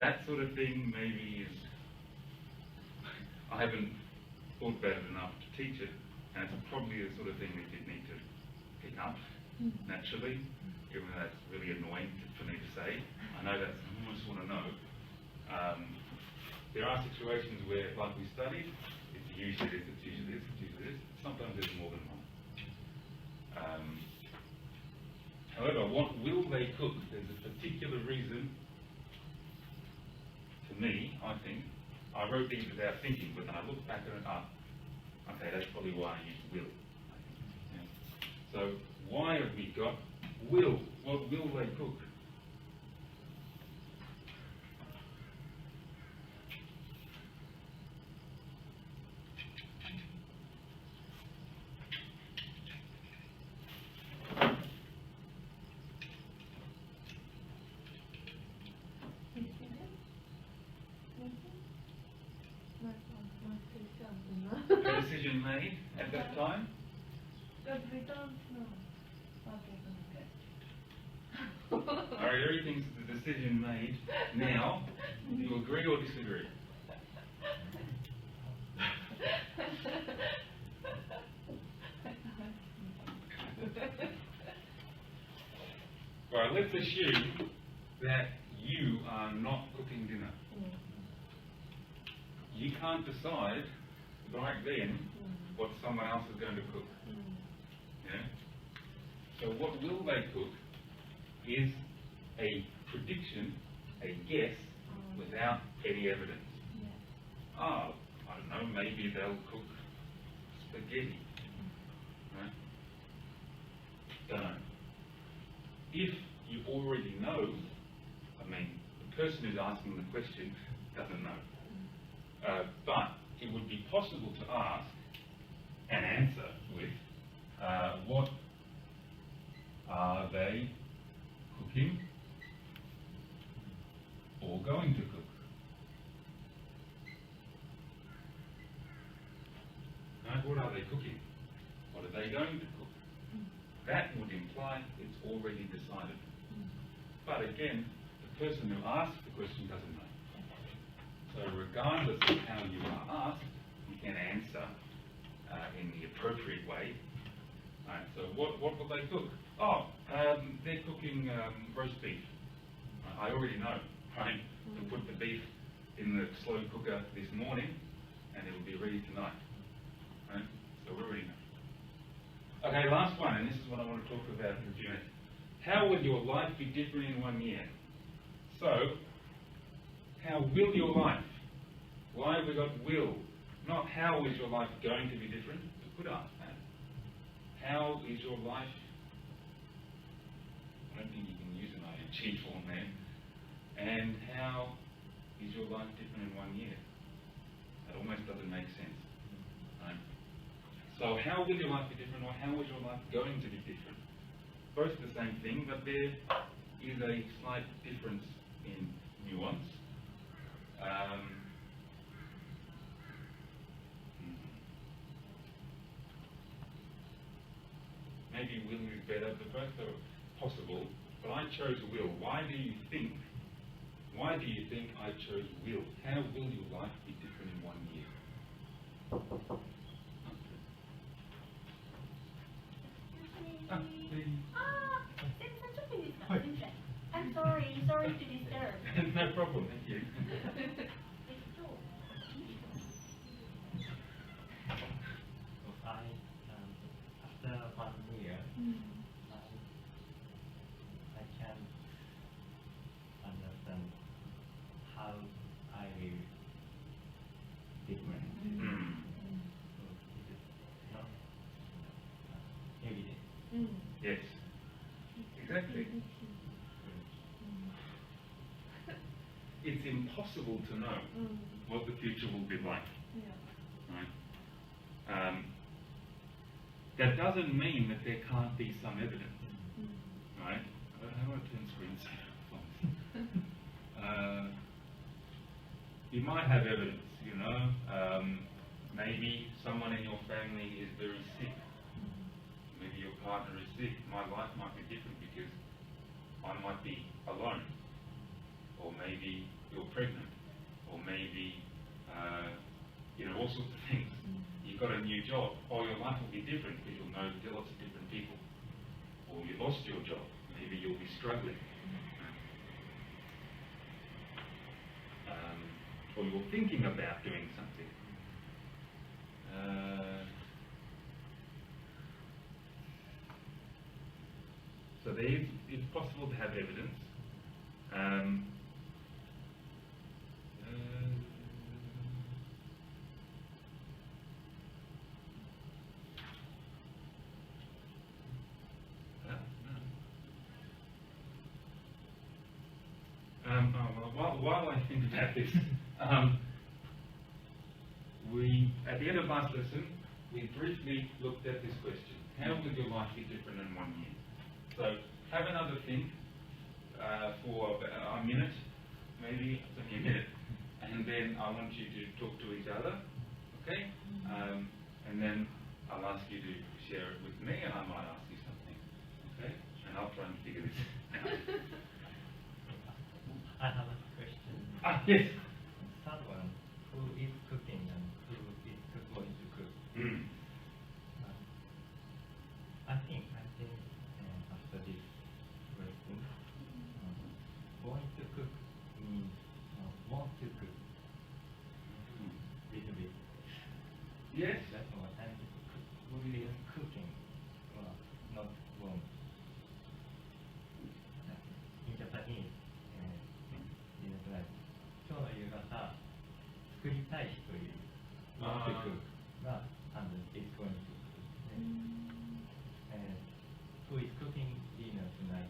That sort of thing maybe is, I haven't thought about it enough to teach it, and it's probably the sort of thing that you'd need to pick up naturally, even though that's really annoying for me to say. I know that's, I just want to know. There are situations where, like we studied, it's usually this, it's usually this, it's usually this. Sometimes there's more than one. However, what will they cook? There's a particular reason. To me, I think, I wrote these without thinking, but then I looked back at it up. Okay, that's probably why I used will. Yeah. So, why have we got will? What will they cook? A decision made at that time? But we don't know what we're going to get. Alright, everything's the decision made now. Do you agree or disagree? Right, let's assume that you are not cooking dinner. You can't decide right then what someone else is going to cook. Yeah? So what will they cook is a prediction, a guess, without any evidence. Oh, I don't know, maybe they'll cook spaghetti. Right? Don't know. If you already know, I mean, the person who's asking the question doesn't know. But it would be possible to ask and answer with, what are they cooking or going to cook? Right? What are they cooking? What are they going to cook? That would imply it's already decided. But again, the person who asked the question doesn't know. So regardless of how you are asked, you can answer in the appropriate way. Right, so what will they cook? Oh, they're cooking roast beef. I already know, right? We put the beef in the slow cooker this morning and it will be ready tonight. Right? So we already know. Okay, last one, and this is what I want to talk about in a few minutes. How will your life be different in 1 year? So, how will your life? Why have we got will? Not how is your life going to be different? We could ask that. How is your life? I don't think you can use an ing form there. And how is your life different in 1 year? That almost doesn't make sense. Right? So how will your life be different, or how is your life going to be different? Both the same thing, but there is a slight difference in nuance. Maybe will is better, but both are possible. But I chose will. Why do you think I chose will? How will your life be different in 1 year? I'm sorry to disturb. No problem, thank you. After 1 year, I can understand how I will different. So it is not evident. Yes, exactly. It's impossible to know what the future will be like. Right? That doesn't mean that there can't be some evidence. Right? How do I turn screen saver? You might have evidence, you know. Maybe someone in your family is very sick. Maybe your partner is sick. My life might be different because I might be alone. Or maybe you're pregnant, or maybe, all sorts of things. You've got a new job, or your life will be different because you'll know lots of different people. Or you lost your job, maybe you'll be struggling. Or you're thinking about doing something. So it's possible to have evidence. While I think about this, we, at the end of last lesson, we briefly looked at this question. How will your life be different in 1 year? So have another think for about a minute, maybe it's only a minute, and then I want you to talk to each other, okay? And then I'll ask you to share it with me, and I might ask you something, okay? And I'll try and figure this out. I have a question. Yes. Third one, who is cooking and who is going to cook? I think after this question, going to cook means want to cook. Little bit. Yes. That's what I'm really cooking. Well, not want. In Japanese, 今日の夕方作りたい人いる。want to cook が and is going to cook. Who is cooking dinner tonight?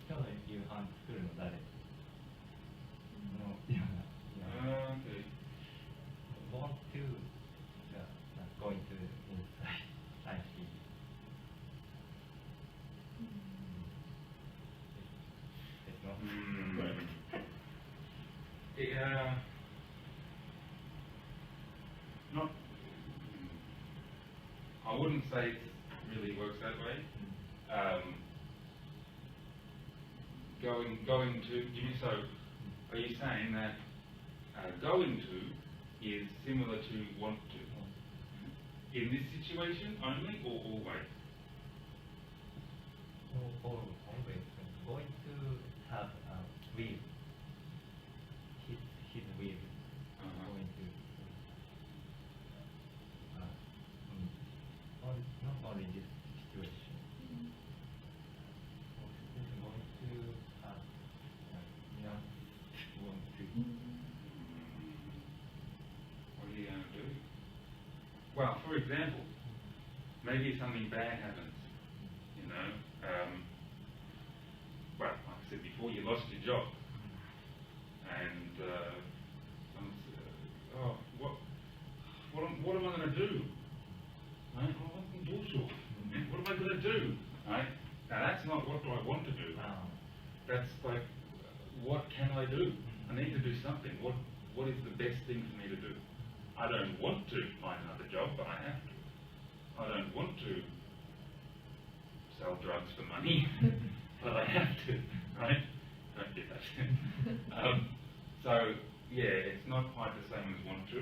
今日の夕飯作るの誰？のような。Okay. Want to が going to inside. I see. It's not right. Not. I wouldn't say it really works that way. Going to. So, are you saying that going to is similar to want to? In this situation only, or always? Always. Going to have a will. His will. Going to. Not only this situation. Going to have want to. What are you going to do? Well, for example, maybe something bad happens, well, like I said before, you lost your job, and someone said, oh, what am I going to do? Right? What am I going to do? Right? Now that's not what do I want to do. That's like, what can I do? I need to do something. What is the best thing for me to do? I don't want to find another job, but I have to. I don't want to sell drugs for money, but I have to, right? Don't get that. So, yeah, it's not quite the same as want to.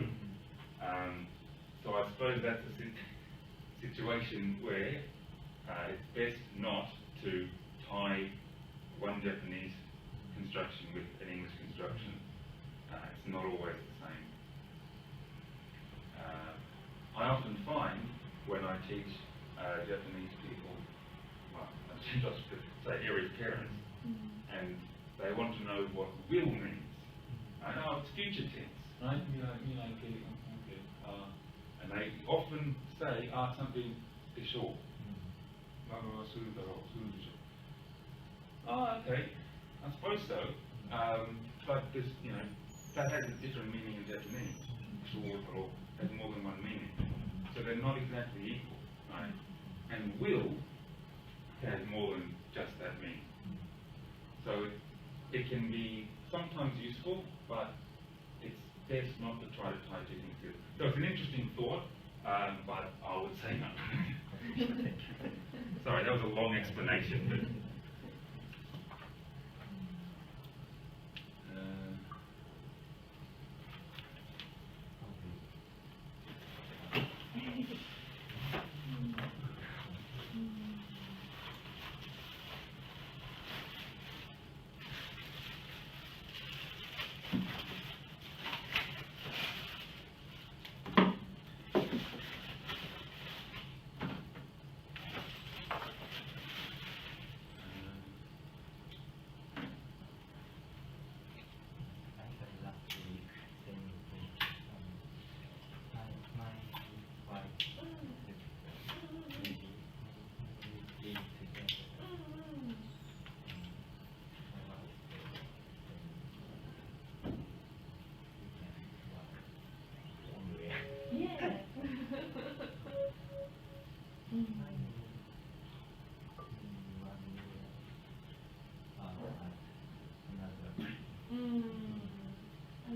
So I suppose that's a situation where it's best not to tie one Japanese construction with an English construction. It's not always the same. I often find when I teach Japanese people, well, I just say Eri's parents, and they want to know what will means. Oh, it's future tense, right? And they often say, something is short. Oh, okay, I suppose so. But this, that has a different meaning in Japanese. Short or has more than one meaning. So they're not exactly equal, right? And will has more than just that meaning. So it can be sometimes useful, but it's best not to try to tie two things together. So it's an interesting thought, but I would say no. Sorry, that was a long explanation. But,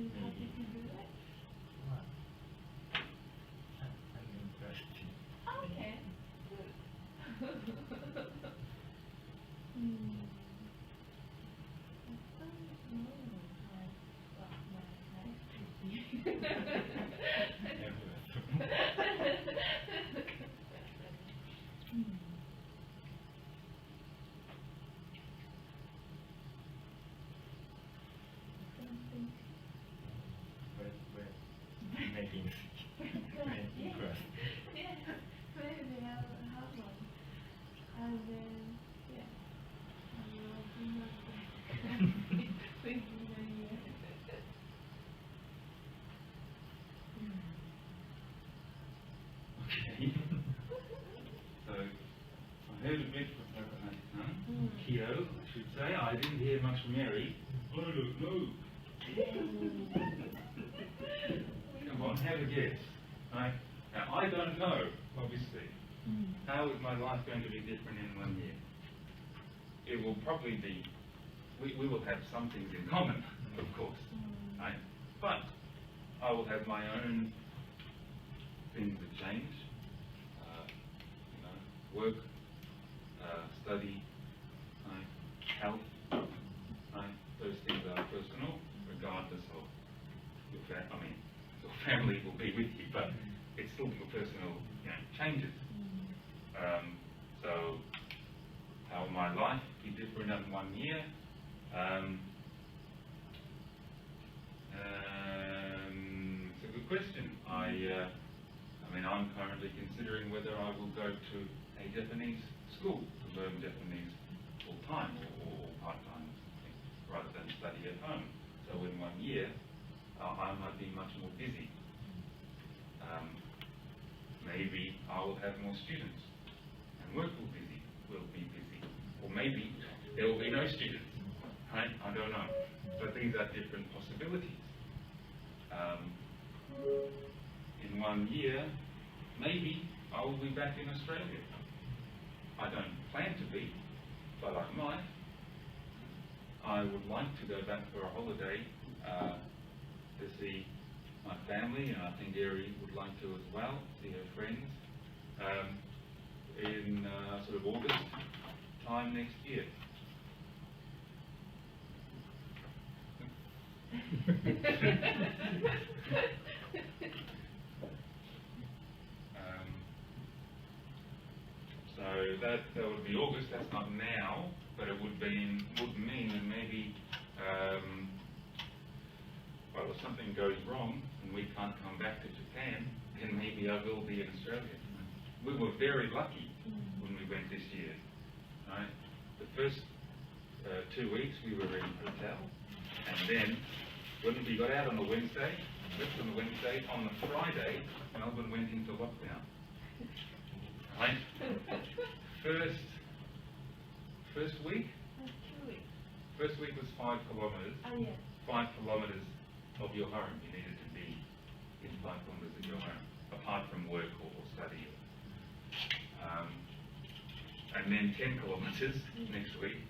you happy to do it? まあ、I'm interested. Okay. Good. We're making class. Yeah, maybe I'll have one. And then, yeah, I will do my best. Thinking a year. Okay. So, I heard a bit from Keo, I should say. I didn't hear much from Mary. I don't know. Come on, have a guess. Right? Now, I don't know, obviously. How is my life going to be different in 1 year? It will probably be, we will have some things in common, of course. Right? But I will have my own things that change. Work, study, right? Health. Right? Those things are personal, regardless of your family. Your family will be with you, but it's still your personal, changes. So, how will my life be different in 1 year? It's a good question. I'm currently considering whether I will go to a Japanese school to learn Japanese full time or part time, rather than study at home. So in 1 year, I might be much more busy. Maybe I will have more students, and work will be busy, or maybe there will be no students. Right? I don't know, but these are different possibilities. In 1 year, maybe I will be back in Australia. I don't plan to be, but I might. I would like to go back for a holiday to see my family, and I think Erie would like to as well, see her friends, in sort of August time next year. So that would be August. That's not now, but it would mean that maybe, well, if something goes wrong and we can't come back to Japan, then maybe I will be in Australia. We were very lucky when we went this year. Right? The first 2 weeks we were in a hotel, and then when we got out on the Wednesday, on the Friday, Melbourne went into lockdown. Right? First week? 2 weeks. First week was 5 kilometres. Oh, yes. 5 kilometres of your home. You needed to be in 5 kilometres of your home, apart from work or study. And then 10 kilometres next week.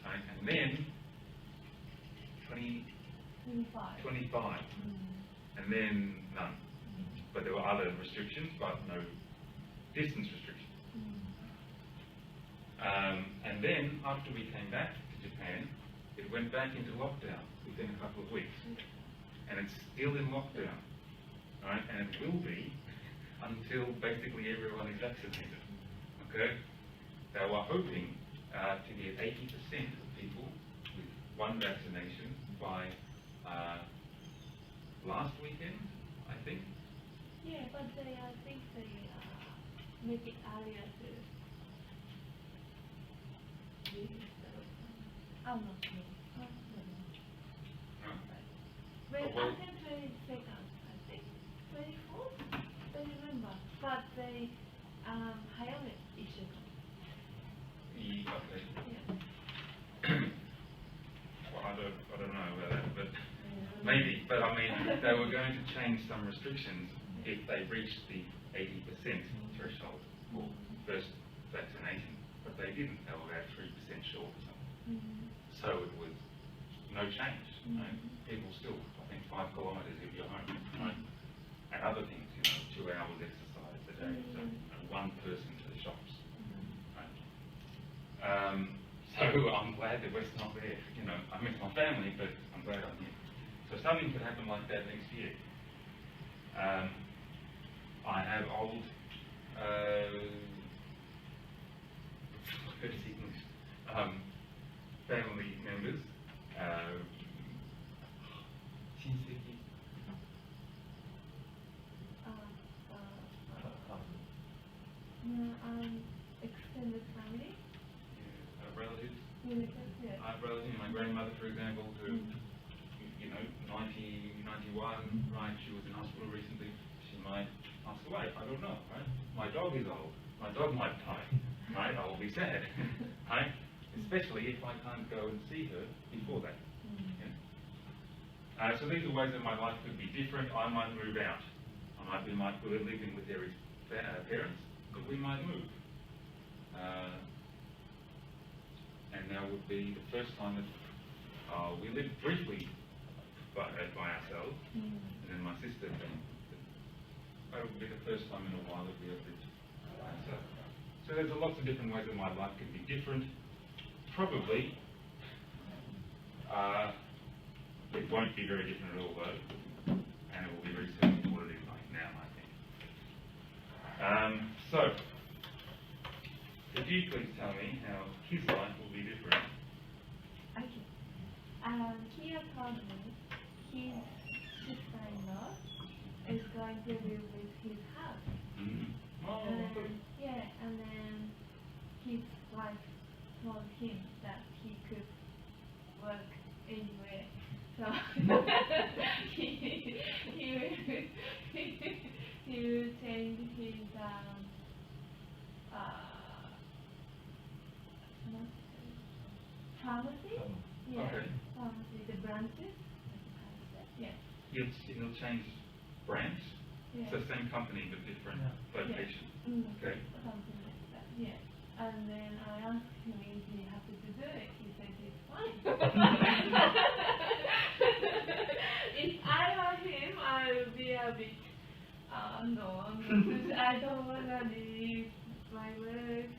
Right? And then 25. And then none. But there were other restrictions, but no distance restrictions. And then, after we came back to Japan, it went back into lockdown within a couple of weeks. And it's still in lockdown. Right? And it will be until basically everyone is vaccinated. Okay? They were hoping to get 80% of people with 1 vaccination by last weekend, I think. Yeah, but I think they make it earlier to use I'm not sure. Well, well, until 22nd, I think. 24th? Don't remember. But they hire it issue. Okay. Yeah. Well, I don't know about that, but maybe. But I mean, they were going to change some restrictions if they reached the 80% threshold for first vaccination, but they didn't. They were about 3% short or something. So it was no change. Right? People still, I think, 5 kilometres if you're home, right? And other things, 2 hours exercise a day, so, one person to the shops, right? So I'm glad that West's not there. I miss my family, but I'm glad I'm here. So something could happen like that next year. I have old, family members, 親戚 extended family. relatives. Yes. I have relatives, my grandmother, for example, who, 90, 91, right, she was in hospital recently, she might pass away, I don't know, right? My dog is old, my dog might die, right? I will be sad, right? Especially if I can't go and see her before that. Yeah. So these are ways that my life could be different. I might move out. We might be living with their parents, but we might move. And now would be the first time that we lived briefly by ourselves, and then my sister came. That would be the first time in a while that we have lived by ourselves. So there's lots of different ways that my life could be different. Probably, it won't be very different at all though, and it will be very similar to what it is like now, I think. So, could you please tell me how his life will be different? Okay. He told me his sister-in-law is going to live with his house. Oh, good. Yeah, and then his wife told him that he could work anywhere. So he will change his pharmacy. Yeah, Okay. pharmacy, the branches. Yeah. He'll change branch. Yeah. It's the same company but different location. Okay. Something like that. Yeah. And then I asked him if he happy to do it. He said it's fine. If I were him, I would be a bit, no, I don't want to leave my work,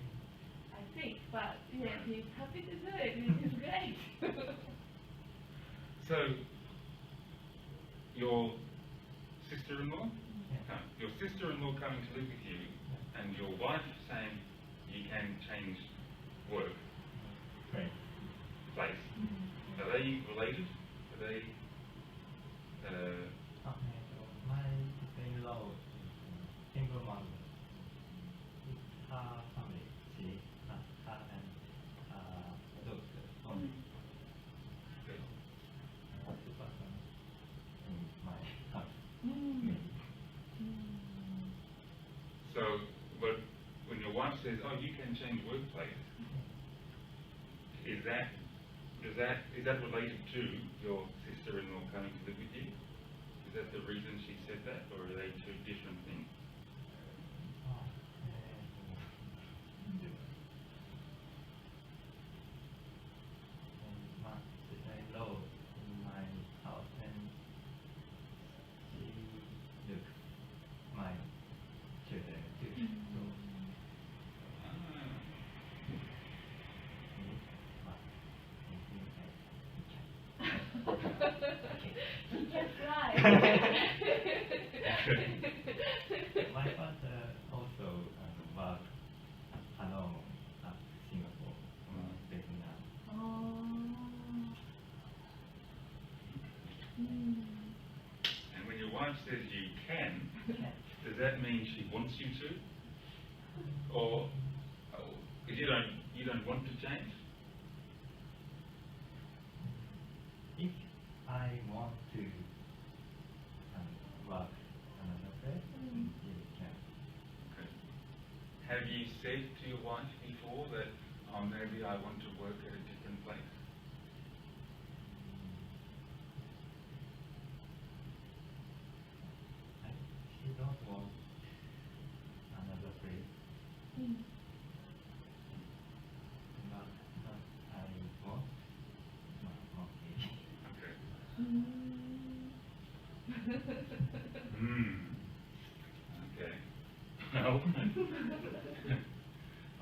I think. But yeah, he's happy to do it, which is great. So, your sister-in-law? Your sister-in-law coming to live with you, and your wife saying you can change work, place. Are they related? Are they? My sister-in-law is single mother. It's her family. She, her and daughter. Okay. The person in my house. So, but when your wife says, "Oh, you can change workplace," is that related to your sister-in-law coming to live with you? Is that the reason she said that, or are they two different things? My sister-in-law in my house, and she looks my children too. He can fly. My father also worked alone at Singapore, Vietnam. And when your wife says you can, does that mean she wants you to, or because you don't want to change? If I want to work another place, you can. Okay. Have you said to your wife before that, maybe I want to work at a different place? She don't want another place, but I want. Okay. Okay. Okay. Well,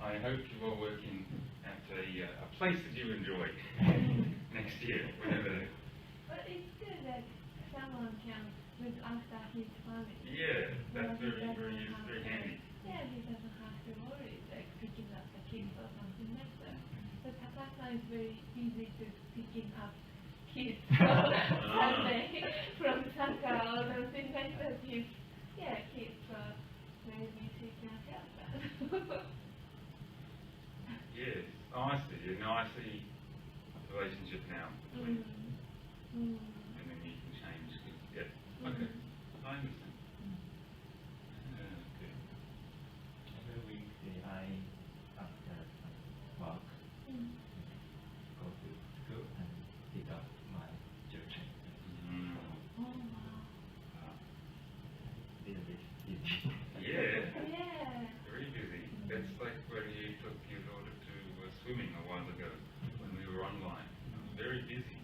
I hope you are working at a place that you enjoy next year, whenever. But it's good that someone can look after his family. Yeah, that's Well, he very, very, doesn't have very to- handy. Yeah, he doesn't have to worry, like picking up the kids or something like that. But Takasa is very easy to picking up kids from Sunday from soccer or something like that. He's, kids, so maybe she can help that. Yes. Oh, I see. No, I see the relationship now between, and then you can change. Yeah. Okay. I understand. Okay. Every week I, after work, go to school and pick up my children. Oh, wow. Little bit busy. Yeah. Yeah. Very busy. That's like when you took your daughter to swimming a while ago when we were online. Very busy.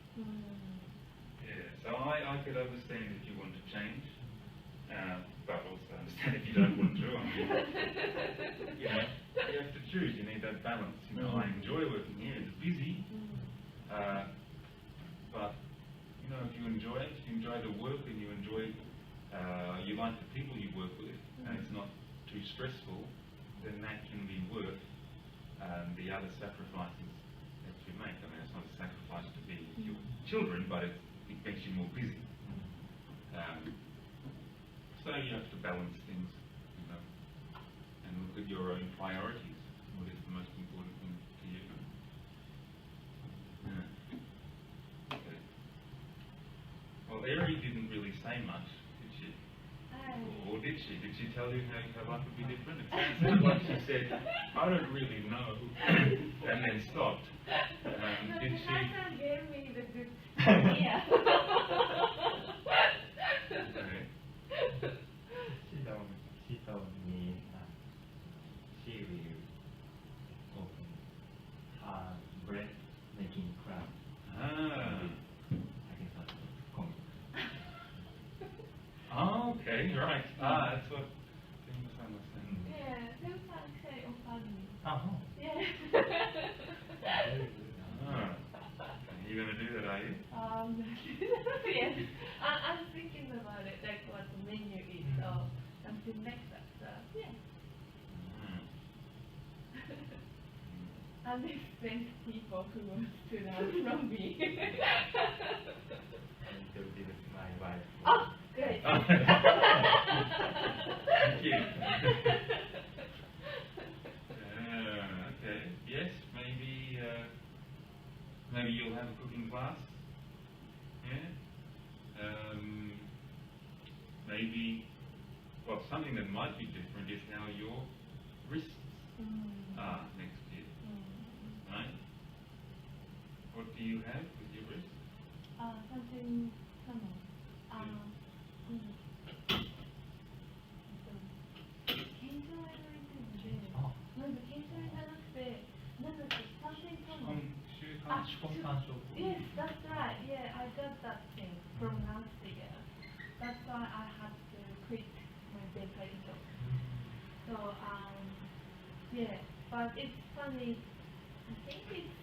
Yeah. So I could understand if you want to change, but also understand if you don't want to. I mean, you know, you have to choose. You need that balance. You know, I enjoy working here. It's busy, but you know, if you enjoy it, you enjoy the work, and you enjoy, you like the people you work with, and it's not too stressful, then that can be worth the other sacrifices that you make. I mean, it's not a sacrifice to be with your children, but it makes you more busy. So you have to balance things, you know, and look at your own priorities. What is the most important thing to you? Okay. Well, Eri didn't really say much, did she? Or did she? Did she tell you how her life would be different? It sounded like she said, I don't really know, and then stopped. Did she? Takasa gave me the good idea. Okay. She told me she will open her bread making club. Ah. I guess that's common. Oh, okay, right. That's what Jim-san was saying. Yeah, Jim-san actually offered me. Oh, Yeah. very good. You gonna do that, are you? Yes. I'm thinking about it, like what the menu is, or something like that. So, yeah. Unexpected people who stood out from me. I introduced my wife. Oh, great. Thank you. Okay. Yes, maybe you'll have a cooking class. Yeah. Maybe, well, something that might be different is how your wrists are next year. Right? What do you have with your wrists? Something common. 検証がないので、なんか検証じゃなくて、なんだっけ、something common. Yes, that's right. Yeah, I got that thing from last year. That's why I had to quit my bakery job. So, yeah, but it's funny. I think it's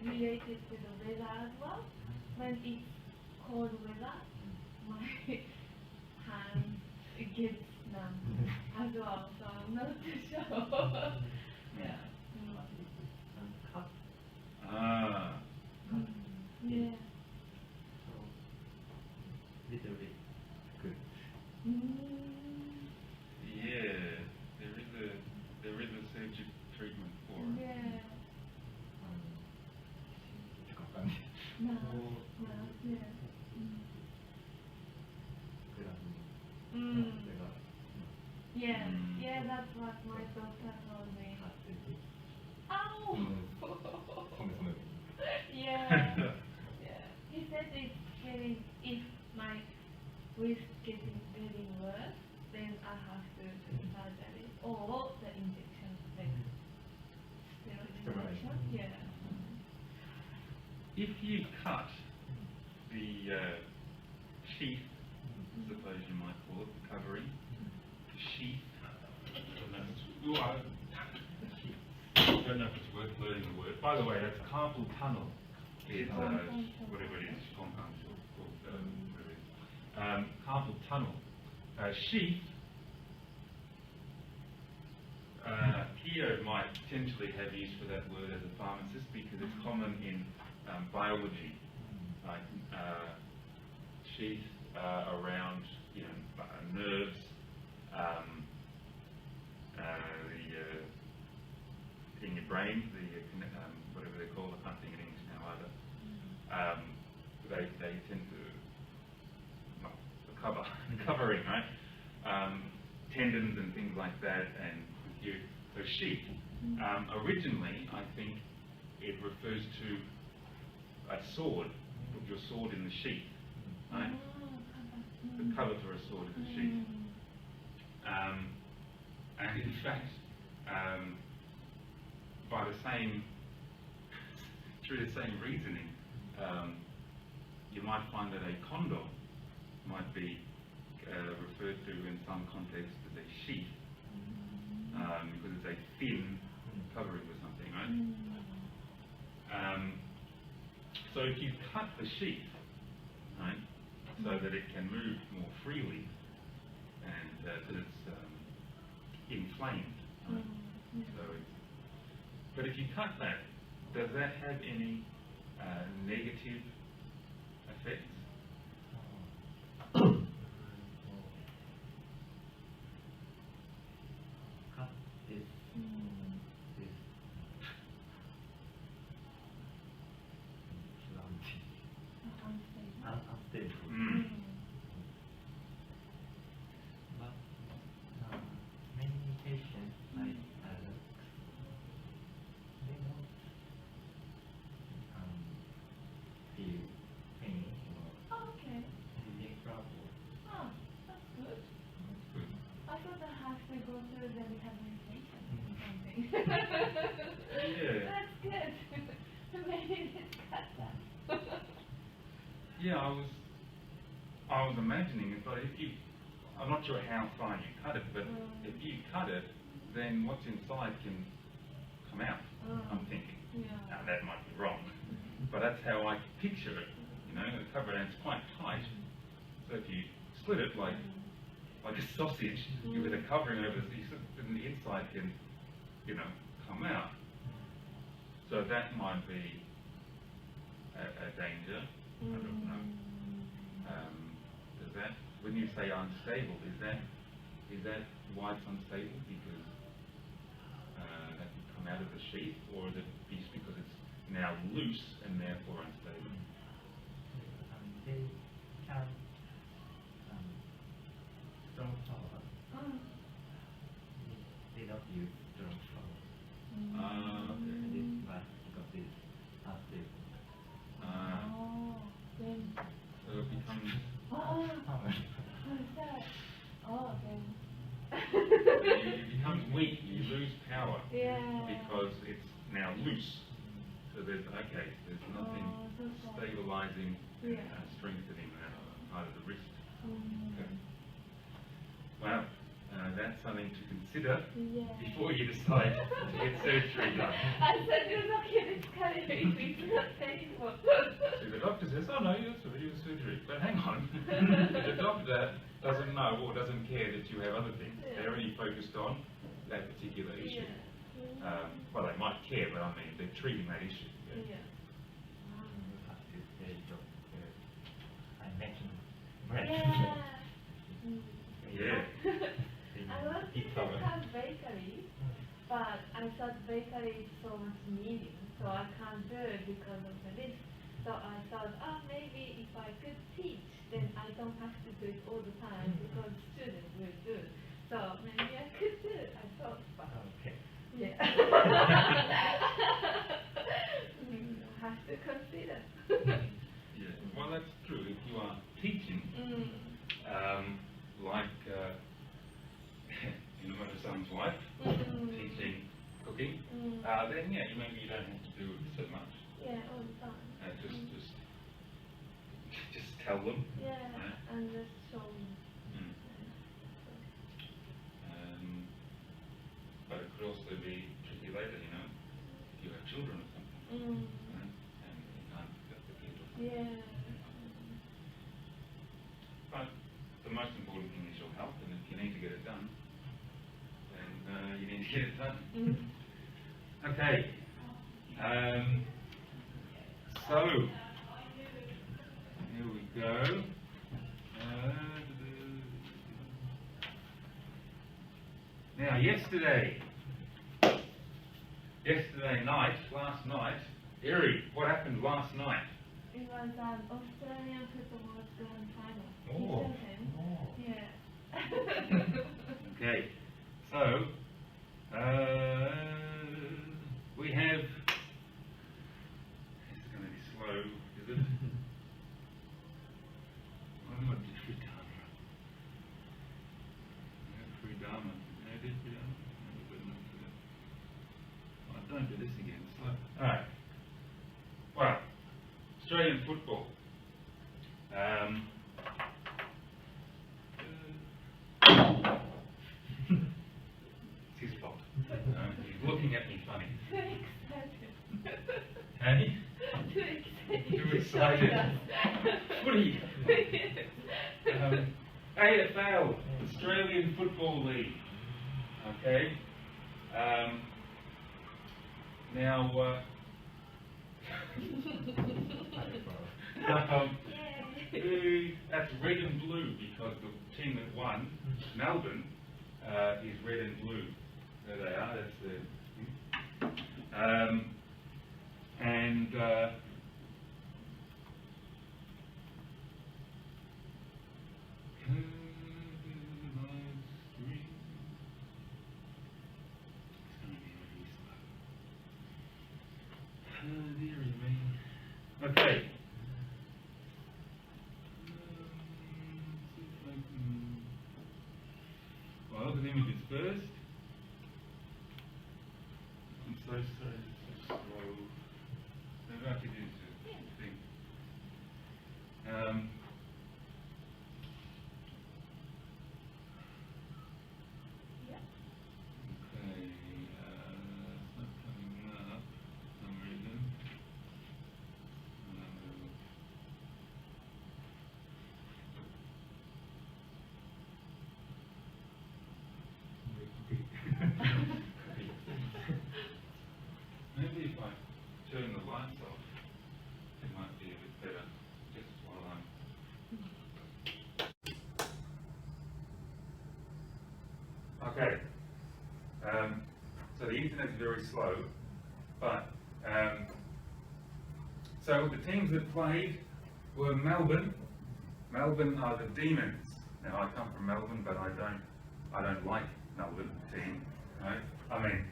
related to the weather as well. When it's cold weather, my hand gets numb as well. So I'm not too sure. Yeah. Yeah. So, little bit good. Yeah, there is a surgical treatment for it. Yeah. しかわかんない。 No. こう No. Yeah. クラブ Mm. それが Yeah. Yeah, that's what my doctor told me. 買ってて、 Ow! 染め。 Yeah. Yeah. He said it's getting, if my wrist getting worse, then I have to do surgery or the injection, like steroid injection. Yeah. If you cut the sheath suppose you might call it, the covering. The sheath. I don't know if it's worth learning the word. By the way, that's carpal tunnel. Is whatever it is, carpal tunnel. Sheath. Here might potentially have use for that word as a pharmacist because it's common in biology, like sheath around nerves, in your brain, whatever they're called. I can't think in English now either. They tend to covering, right? Tendons and things like that, and so sheath. Originally, I think it refers to a sword. Put your sword in the sheath, right? The cover for a sword is the sheath. And in fact, through the same reasoning, you might find that a condom might be referred to in some contexts as a sheath, because it's a thin covering or something, right? So if you cut the sheath, right, so that it can move more freely, and that it's inflamed, right? But if you cut that, does that have any negative effects? Cut this unstable. But many patients like they don't feel pain or Okay. any trouble. Oh, that's good. I thought I have to go through the rehabilitation or something. Yeah. That's good. Maybe let's cut that. Yeah, I was imagining it, but I'm not sure how far you cut it, but if you cut it, then what's inside can come out, I'm thinking. Yeah. Now that might be wrong, but that's how I picture it, the cover end's quite tight, so if you split it like a sausage, with a covering over it, then the inside can, come out. So that might be a danger. I don't know. Does that, when you say unstable, is that why it's unstable? Because that can come out of the sheath, or is it just because it's now loose and therefore unstable? They can strong power. They don't use strong power. Okay. This one because it's unstable. So it becomes. It becomes weak. You lose power because it's now loose. So there's nothing stabilizing, strengthening that part of the wrist. Okay. Well, that's something to consider before you decide to get surgery done. I said you're not getting calories, it's not painful. So the doctor says, oh no, you're surgery. But hang on, the doctor doesn't know or doesn't care that you have other things. They're only focused on that particular issue. Well, they might care, but I mean, they're treating that issue. I'm making bread. Yeah. I wanted to have bakery, but I thought bakery is so much needing, so I can't do it because of the risk. So I thought, maybe if I could teach, then I don't have to do it all the time because students will do it. So maybe I could do it, I thought. But Okay. yeah. Have to consider. Yeah. Well, that's true. If you are teaching, like Mother-son's wife, teaching cooking, then maybe you don't have to do it so much. Yeah, all the time. Just tell them. Yeah, and just show them. but the most important thing is your health, and if you need to get it done, then you need to get it done. Okay. So, here we go. Now, yesterday night, last night, Eri, what happened last night? It was an Australian football grand final. Oh. Yeah. Okay, so we have. This is going to be slow, is it? I'm not free Dharma. Free Dharma. Don't do this again. Slow. All right. Well, Australian football. It's his fault. He's looking at me funny. Hey? Too excited. Footy. AFL, Australian Football League. Okay. Now, that's red and blue because the team that won, Melbourne, is red and blue. There they are. That's the. Okay. Well, look at the images first. I'm so sorry, it's so slow. Maybe I could use this thing. Okay, it's not coming up for some reason. Maybe if I turn the lights off, it might be a bit better just while I'm... Okay. So the internet's very slow, but so the teams that played were Melbourne. Melbourne are the Demons. Now I come from Melbourne, but I don't like Melbourne team. Right? I mean,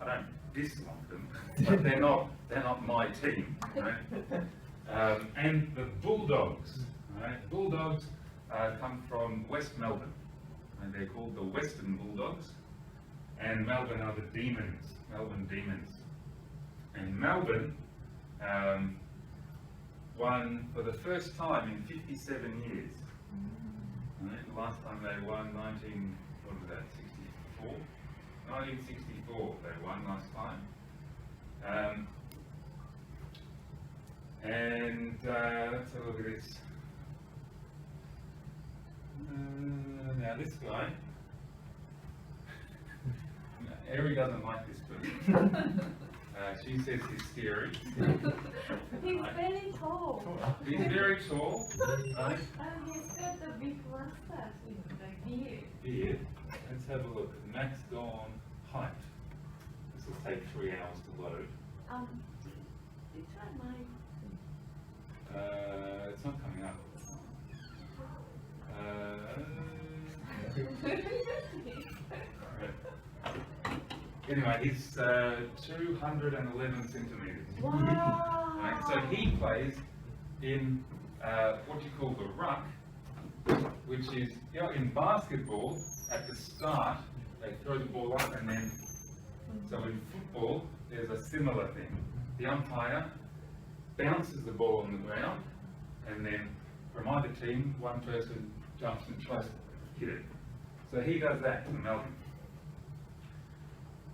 I don't dislike them, but they're not my team. Right? And the Bulldogs. Right? Bulldogs come from West Melbourne, and they're called the Western Bulldogs. And Melbourne are the Demons, Melbourne Demons. And Melbourne won for the first time in 57 years. Right? The last time they won, 1964 they won last time. Let's have a look at this. Now this guy, Eri doesn't like this person. She says he's scary. He's very tall. He's very tall. Right? And he's got the big mustache, like beard. Beard. Let's have a look. Max Dawn height. This will take 3 hours to load. It's not mine. It's not coming up. Anyway, he's 211 centimetres. Wow. Right, so he plays in what you call the ruck, which is, you know, in basketball, at the start, they throw the ball up and then, so in football, there's a similar thing. The umpire bounces the ball on the ground, and then from either team, one person jumps and tries to hit it. So he does that for Melbourne.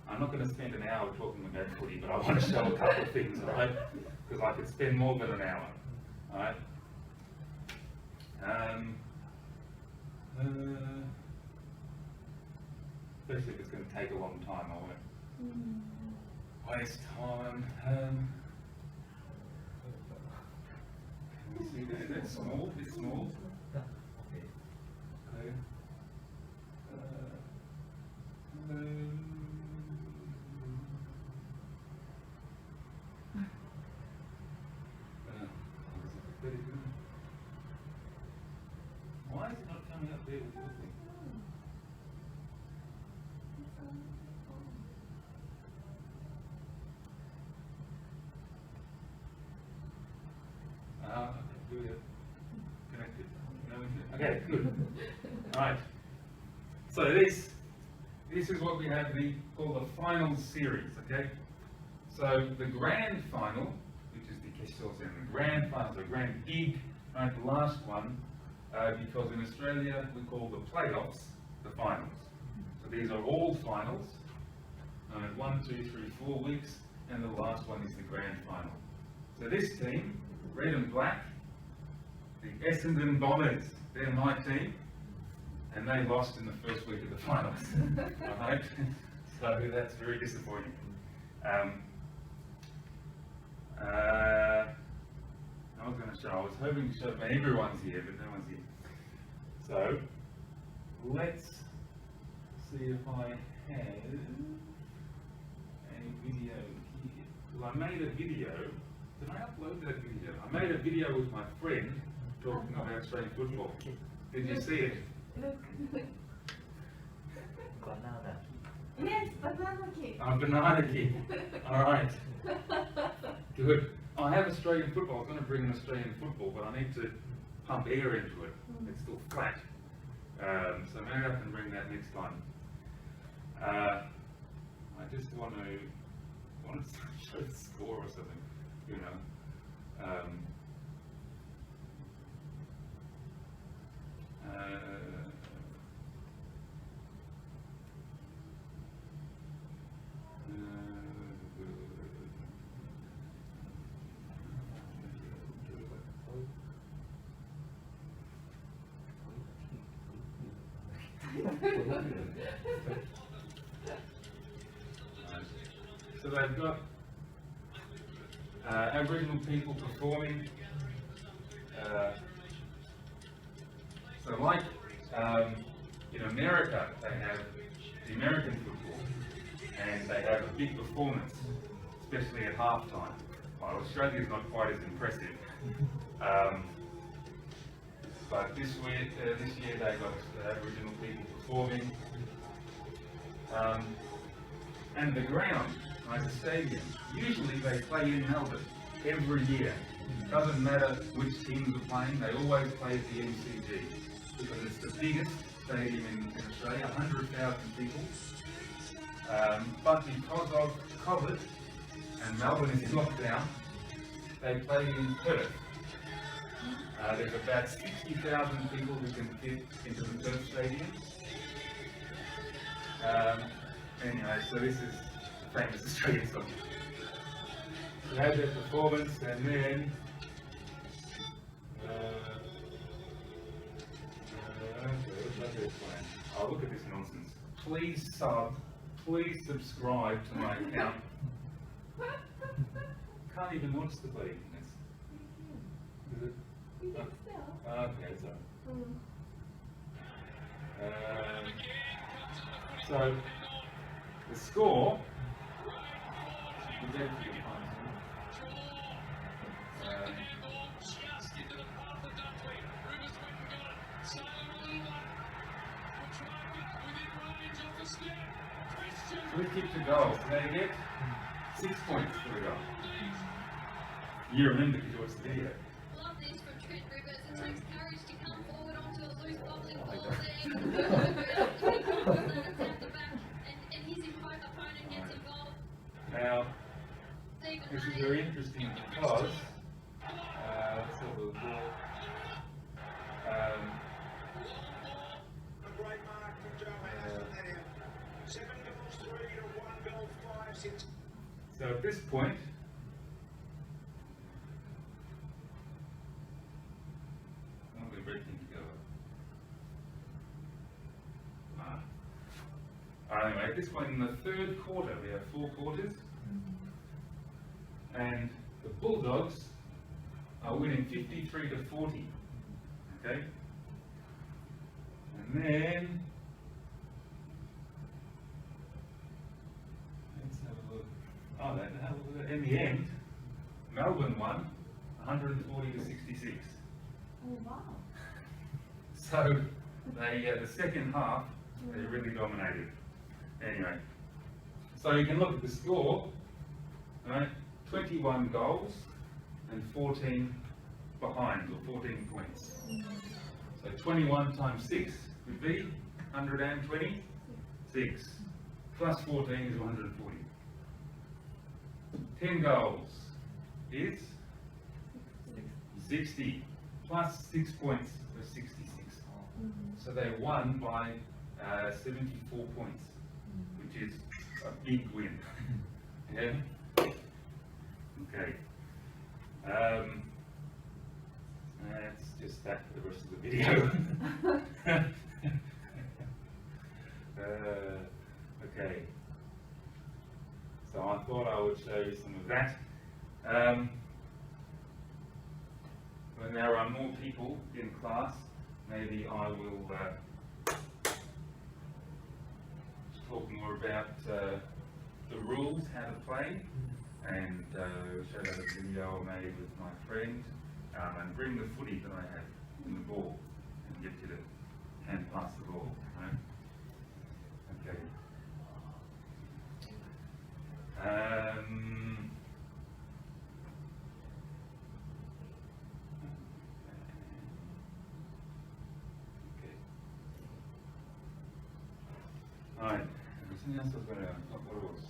I'm not going to spend an hour talking about footy, but I want to show a couple of things, all right? Because I could spend more than an hour, all right? Especially if it's going to take a long time, I won't waste time. Can you see that? That's small, it's small. Okay. Okay. Why is it not coming up there with your thing? Do it. Connected. No internet. Okay, good. Alright. So this is what we have called the final series, okay? So the grand final, which is the Keshosen, the grand final, the grand big, right, the last one, because in Australia we call the playoffs the finals. So these are all finals, 1, 2, 3, 4 weeks, and the last one is the grand final. So this team, red and black, the Essendon Bombers, they're my team, and they lost in the first week of the finals. Right? So that's very disappointing. I was hoping to show, but everyone's here, but no one's here. So let's see if I have a video here. Well, I made a video. Did I upload that video? I made a video with my friend talking about Australian football. Did you see it? Look. Banana. Yes, banana cake. Banana cake. All right. Good. I have Australian football. I was going to bring an Australian football, but I need to pump air into it. It's still flat. So maybe I can bring that next time. I just want to show the score or something, you know. So they've got Aboriginal people performing. So like in America, they have the American football, and they have a big performance, especially at halftime. Well, Australia's not quite as impressive. But this year they got Aboriginal people performing. And the ground, like the stadium, usually they play in Melbourne every year. Doesn't matter which teams are playing, they always play at the MCG because it's the biggest stadium in Australia, 100,000 people. But because of COVID and Melbourne is in lockdown, they play in Perth. There's about 60,000 people who can fit into the Perth Stadium. Anyway, so this is the famous Australian song. We had their performance, and then oh, look at this nonsense. Please subscribe to my account. Can't even watch the bloody thing. Is it? Okay, so. So, the score. We keep the goals. They get 6 points for the goal. You remember because you watched the video. Love this from Trent Rivers. It takes courage to come forward onto a loose bubbling ball there. And his opponent gets involved. Now, this is very interesting because let's have a look. So at this point, I'm going to break things Anyway, at this point in the third quarter, we have 4 quarters, and the Bulldogs are winning 53 to 40. Okay, and then let's have a look. Oh, in the end, Melbourne won 140 to 66. Oh wow. So they, the second half, they really dominated. Anyway, so you can look at the score, right? 21 goals and 14 behind, or 14 points. So 21 times 6 would be 126. Plus 14 is 140. 10 goals is 60. Plus 6 points is 66. So they won by 74 points, which is a big win. Yeah? Okay. That's just that for the rest of the video. Okay. So I thought I would show you some of that. When there are more people in class, maybe I will talk more about the rules, how to play, and show that a video I made with my friend, and bring the footy that I have in the ball and get you to hand pass the ball. Right? Okay. Alright, something else I was going to, what it was?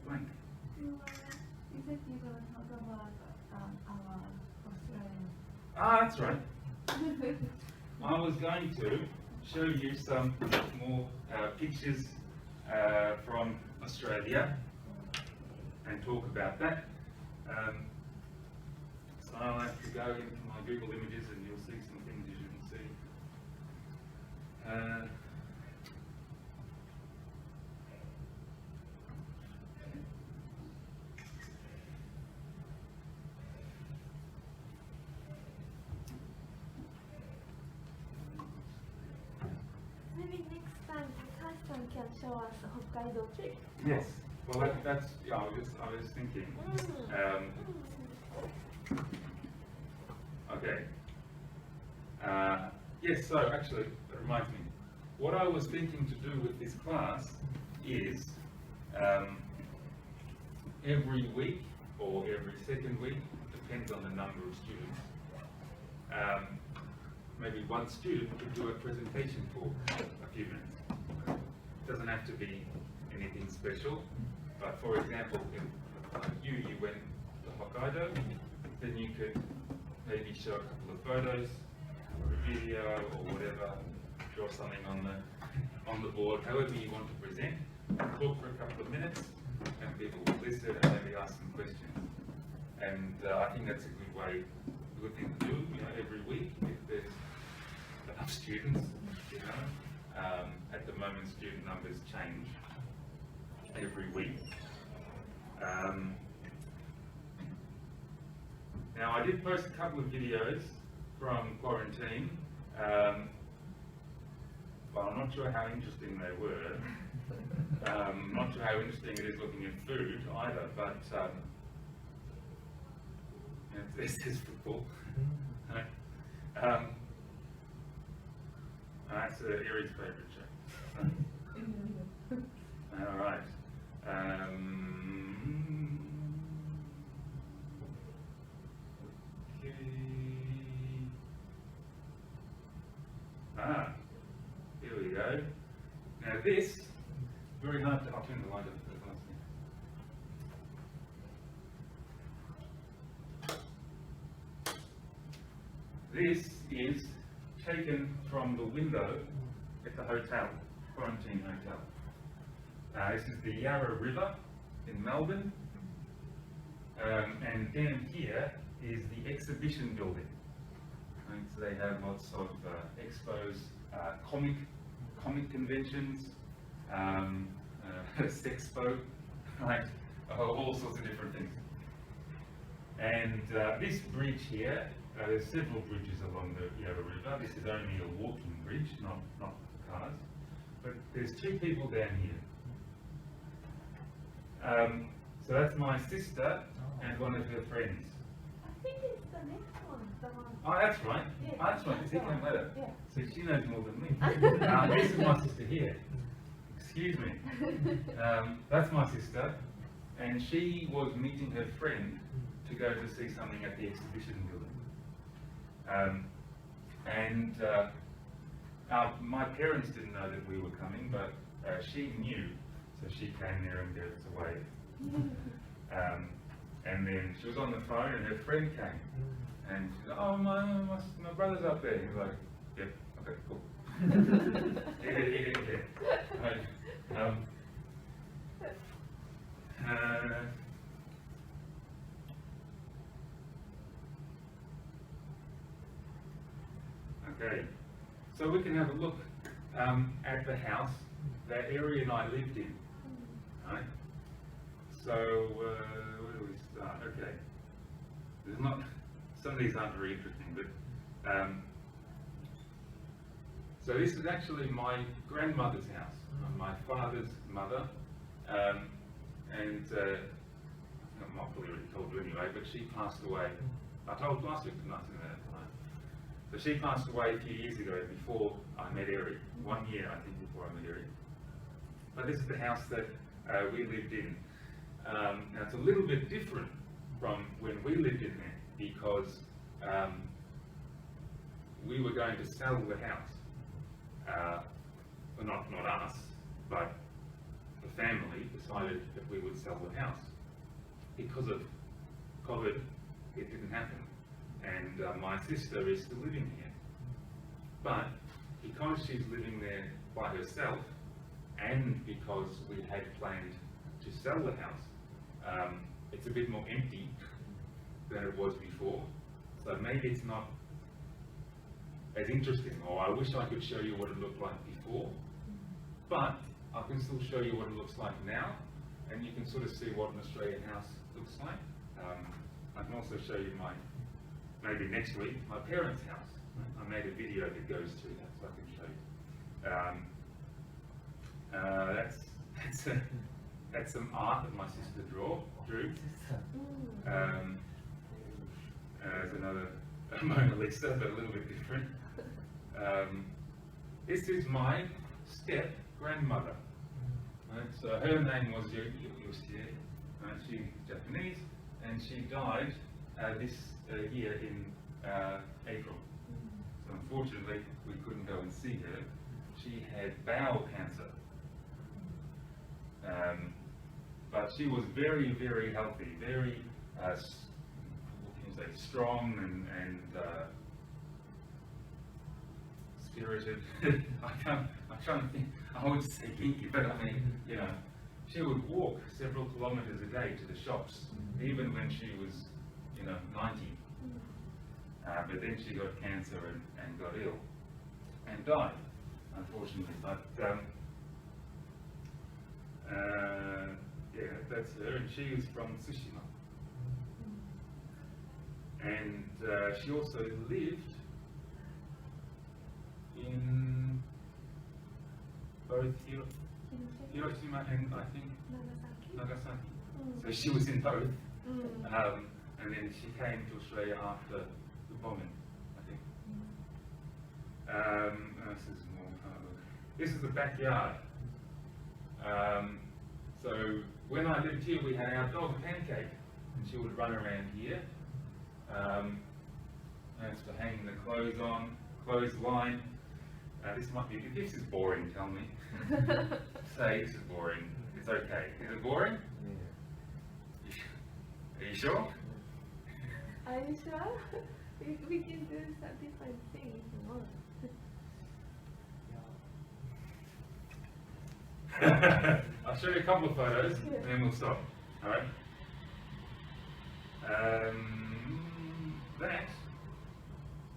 Blank. You said you were going to talk about our Australian. Ah, that's right. I was going to show you some more pictures from Australia and talk about that. So I'll have to go into my Google Images and you'll see some things you shouldn't see. Maybe next time Takassan can show us a Hokkaido trip. Yes. Well, that's yeah. I was thinking. Okay. Yes. So actually, that reminds me. What I was thinking to do with this class is every week or every second week, depends on the number of students. Maybe one student could do a presentation for a few minutes. It doesn't have to be anything special, but for example, if you went to Hokkaido, then you could maybe show a couple of photos, or a video, or whatever, draw something on the board, however you want to present, talk for a couple of minutes, and people will listen and maybe ask some questions. And I think that's a good thing to do, every week if there's enough students, At the moment, student numbers change every week. Now, I did post a couple of videos from quarantine, but I'm not sure how interesting they were. Not sure how interesting it is looking at food either, but this is football. That's Erie's favourite show. All right. Okay. Here we go. Now this, very hard to, I'll turn the light up for the last minute. This is taken from the window at the hotel, quarantine hotel. This is the Yarra River in Melbourne, and down here is the exhibition building. Right? So they have lots of expos, comic conventions, sexpo, right? All sorts of different things. And this bridge here, there's several bridges along the Yarra River. This is only a walking bridge, not cars. But there's two people down here. So that's my sister and one of her friends. I think it's the next one, the one. Oh, that's right. Yeah, Oh, that's right. She came later. Yeah. So she knows more than me. This is my sister here. Excuse me. That's my sister, and she was meeting her friend to go to see something at the exhibition building. My parents didn't know that we were coming, but she knew, so she came there and gave us a wave. And then she was on the phone, and her friend came, and she said, "Oh, my brother's up there." He was like, "Yep, okay, cool." Yeah. Right. Okay, so we can have a look at the house that Ari and I lived in. Right? So where do we start? Okay, there's not. Some of these aren't very interesting, but so this is actually my grandmother's house, my father's mother, and I'm not probably already told you anyway, but she passed away. I told last week, didn't I, at that time? So she passed away a few years ago, before I met Ari. 1 year, I think, before I met Ari. But this is the house that we lived in. Now it's a little bit different from when we lived in there, because we were going to sell the house. Well, not us, but the family decided that we would sell the house. Because of COVID, it didn't happen. And my sister is still living here. But because she's living there by herself, and because we had planned to sell the house, it's a bit more empty than it was before. So maybe it's not as interesting, or I wish I could show you what it looked like before, but I can still show you what it looks like now, and you can sort of see what an Australian house looks like. I can also show you maybe next week, my parents' house. I made a video that goes through that, so I can show you. That's some art that my sister drew. There's another Mona Lisa, but a little bit different. This is my step-grandmother. Right? So her name was Yoshie. She's Japanese, and she died this year in April. So unfortunately, we couldn't go and see her. She had bowel cancer. But she was very, very healthy, very strong and spirited. I'm trying to think. I would say kinky, but I mean, she would walk several kilometers a day to the shops, even when she was, 90. But then she got cancer and got ill and died, unfortunately. But yeah, that's her, and she was from Tsushima. And she also lived in both Hiroshima and I think Nagasaki. So she was in both. And then she came to Australia after the bombing, I think. This is the backyard. So when I lived here, we had our dog Pancake, and she would run around here. That's for hanging the clothes on, clothesline. This is boring, tell me. Say this is boring. It's okay. Is it boring? Yeah. Are you sure? Are you sure? We can do some different things if you want. I'll show you a couple of photos and then we'll stop. Alright? That,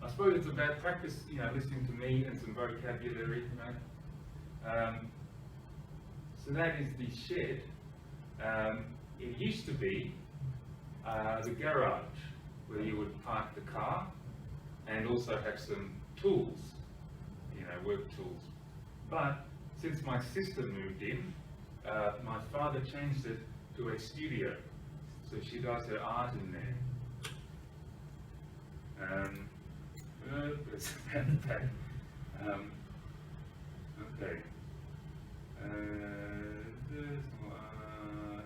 I suppose suppose it's about practice, listening to me and some vocabulary, So that is the shed. It used to be the garage where you would park the car and also have some tools, work tools. But since my sister moved in, my father changed it to a studio. So she does her art in there. It's about that. Okay.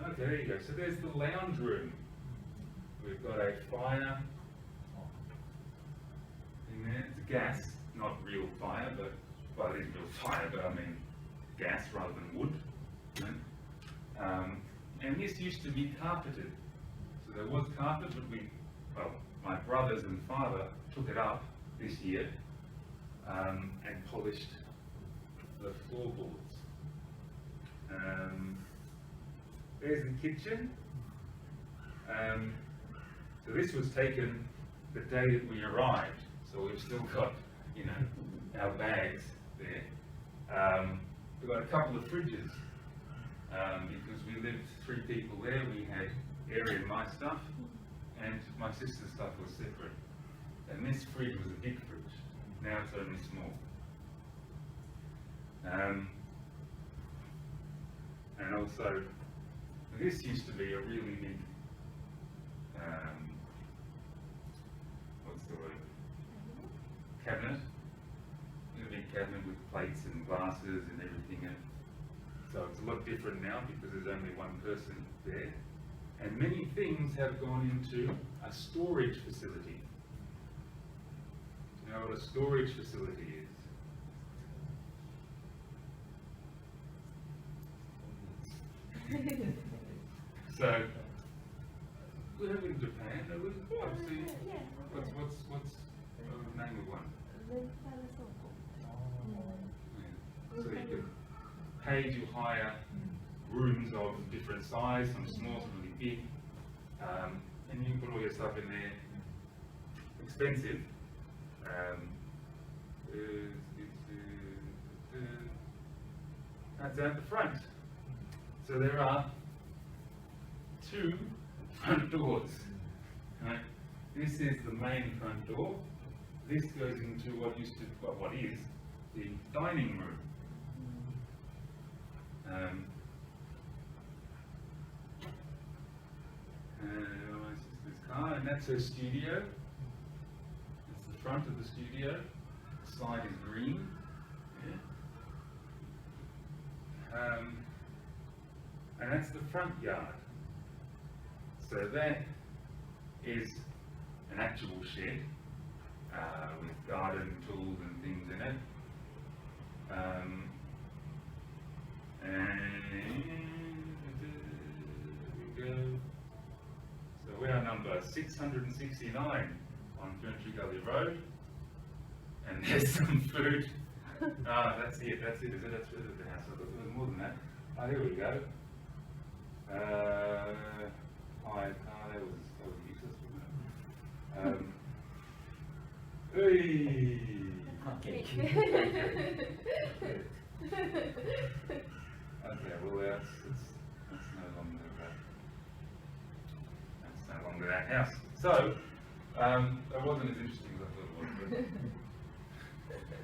Okay, there you go. So there's the lounge room. We've got a fire in there. It's gas, not real fire, well, it is real fire, but I mean gas rather than wood. And this used to be carpeted. So there was carpet, but my brothers and father took it up this year and polished the floorboards. There's the kitchen. So this was taken the day that we arrived. So we've still got, our bags there. We've got a couple of fridges because we lived 3 people there. We had Ari and my stuff, and my sister's stuff was separate. And this fridge was a big fridge. Now it's only small. And also, this used to be a really big, what's the word? Cabinet. A big cabinet with plates and glasses and everything in it. So it's a lot different now because there's only one person there. And many things have gone into a storage facility. You know what a storage facility is? So, we have in Japan, obviously, what's the name of one? So you can pay to hire rooms of different size, some small, some really big, and you can put all your stuff in there. Expensive. That's out the front. So there are 2 front doors. Right? This is the main front door. This goes into what is the dining room. My sister's car, and that's her studio. That's the front of the studio. The side is green. Yeah. And that's the front yard. So that is an actual shed with garden tools and things in it. And there we go. So we are number 669 on Ferntree Gully Road. And there's some food. That's it, is it? That's the house. I thought there was more than that. Here we go. That was useless, wasn't it? Okay. Okay, well that's no longer that house. So that wasn't as interesting as I thought it was,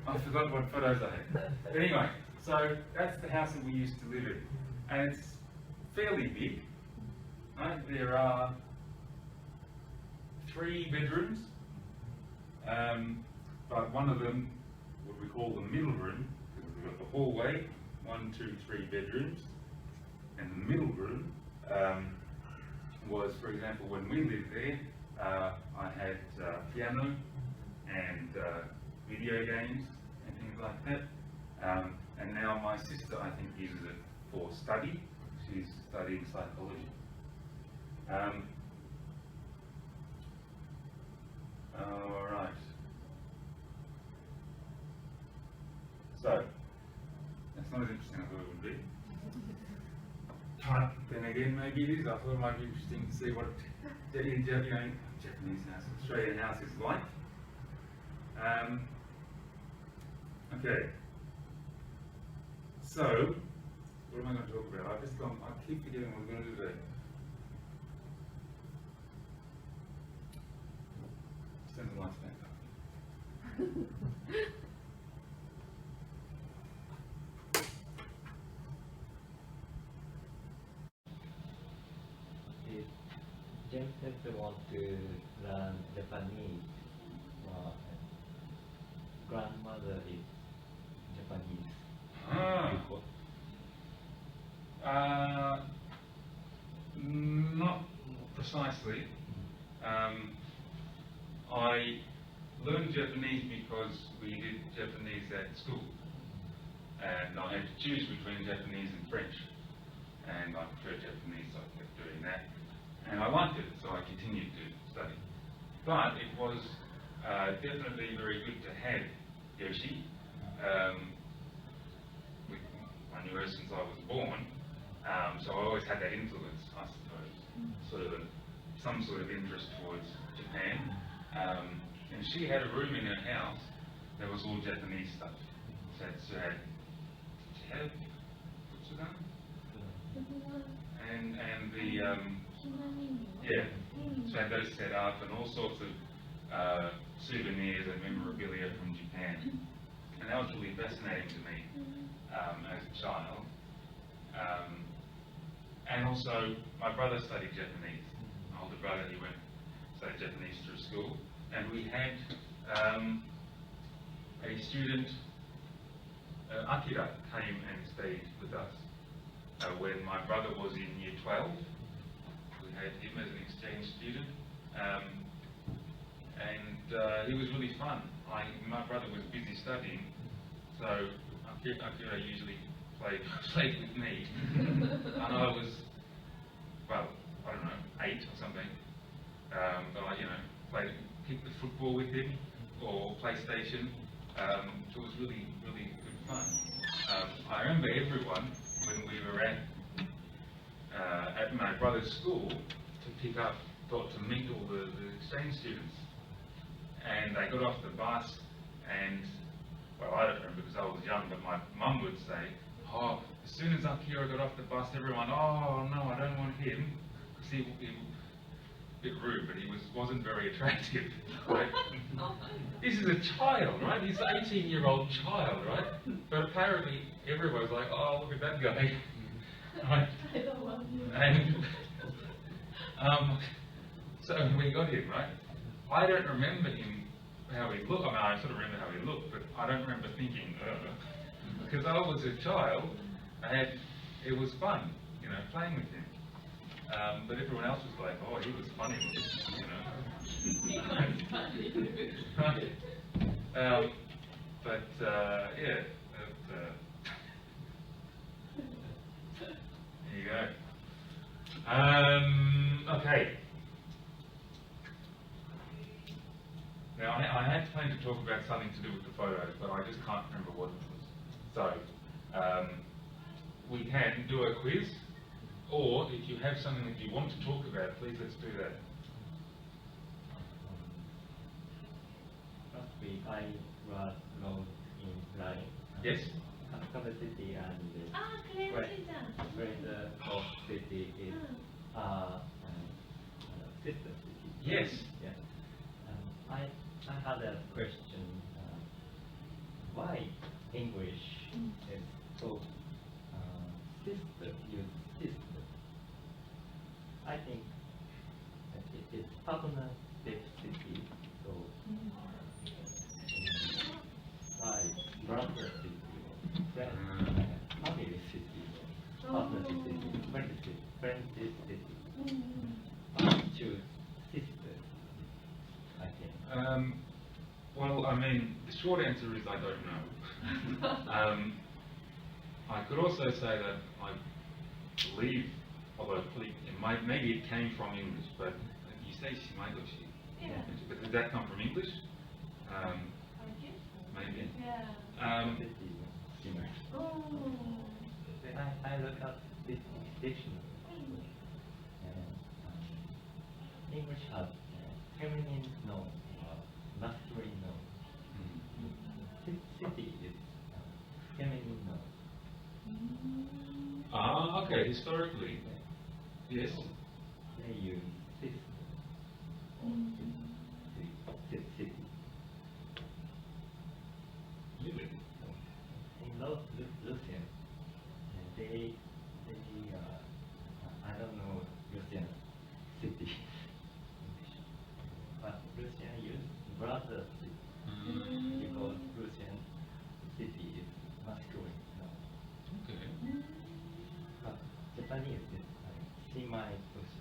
but I forgot what photos I had. But anyway, so that's the house that we used to live in, and it's fairly big. Right? There are 3 bedrooms, but one of them, what we call the middle room, because we've got the hallway, 1, 2, 3 bedrooms, and the middle room was, for example, when we lived there, I had piano and video games and things like that. And now my sister, I think, uses it for study. She's studying psychology. All right. So, that's not as interesting as I thought it would be. But then again, maybe it is. I thought it might be interesting to see what Japanese house, Australian house is like. Okay. So, what am I going to talk about? I keep forgetting what we're going to do today. Send the lights back up. If James want to learn Japanese, grandmother is Japanese. Before. Not precisely. I learned Japanese because we did Japanese at school, and I had to choose between Japanese and French, and I preferred Japanese, so I kept doing that, and I liked it, so I continued to study. But it was definitely very good to have Yoshi. I knew her since I was born, so I always had that influence, I suppose, some sort of interest towards Japan. And she had a room in her house that was all Japanese stuff. So it had and the yeah, so I had those set up and all sorts of souvenirs and memorabilia from Japan, and that was really fascinating to me as a child. And also, my brother studied Japanese. My older brother, he studied Japanese through school, and we had a student, Akira, came and stayed with us when my brother was in year 12. We had him as an exchange student, and he was really fun. My brother was busy studying, so Akira usually played with me, and I was, well, I don't know, 8 or something, but I, kicked the football with him, or PlayStation. It was really, really good fun. I remember everyone, when we were at my brother's school, got to meet all the exchange students, and they got off the bus, and, well, I don't remember because I was young, but my mum would say, oh, as soon as Akira got off the bus, everyone, oh no, I don't want him, because he a bit rude, but he wasn't very attractive. Right? This is a child, right? He's an 18-year-old child, right? But apparently everyone's like, oh, look at that guy. Right? And so we got him, right? I don't remember him, how he looked. I mean, I sort of remember how he looked, but I don't remember thinking, because I was a child, it was fun, playing with him. But everyone else was like, oh, he was funny, Right. But yeah, there you go. Okay. Now I had planned to talk about something to do with the photos, but I just can't remember what it was. So we can do a quiz, or if you have something that you want to talk about, please let's do that. Last week I wrote in line. Yes. Capital city and where of city is sister city. Yes. Yes. I had a question. Why English is so sister use sister? I think that it is partnership city, so why brother city or friend family city or partnership city, friendship city. I choose sister, I think. Well, I mean, the short answer is I don't know. I could also say that I believe, although maybe it came from English, but you say shimagoshi. Yeah. But did that come from English? Maybe. Yeah. Oh. I look at this dictionary. English has feminine noun, masculine noun. city is feminine noun. Ah, okay, historically. Yes. They use sister or city. Really? In Russian, they I don't know Russian city, but Russian use brother city because Russian city is masculine now. Okay. But Japanese is semi-toshi.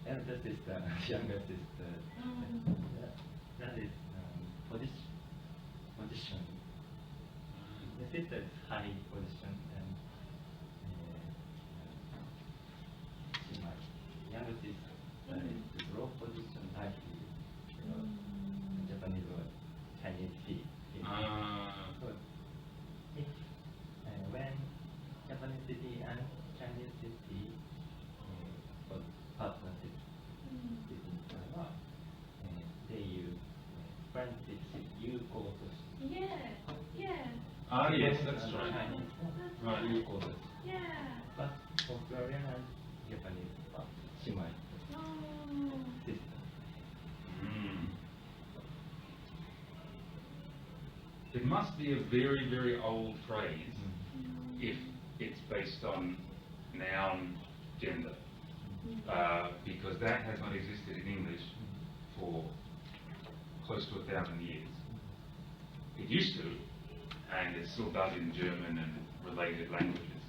Elder sister, younger sister. That is position. The sister is high position and younger sister is low position like Japanese word Chinese tea. So if when Japanese city and Chinese city partnership within Taiwan, they use friendship yuko toshi. Yeah. Ah, yes, that's right. Chinese Right. yuko toshi. Yeah. But Korean and Japanese are semi sister. It must be a very, very old phrase if it's based on noun gender, because that has not existed in English for close to 1,000 years. It used to, and it still does in German and related languages.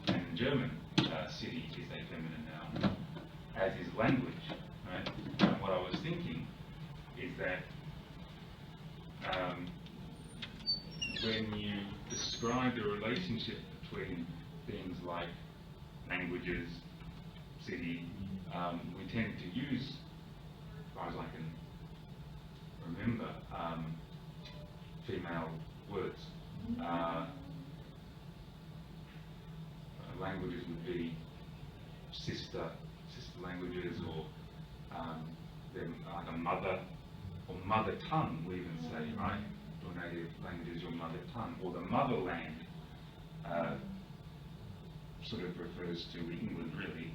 And in German, city is a feminine noun, as is language. Right? And what I was thinking is that when you describe the relationship between things like languages, city, we tend to use, as far as I can remember, female words. Languages would be sister languages, or then like a mother, or mother tongue, we even say, right? Your native language is your mother tongue, or the motherland sort of refers to England, really.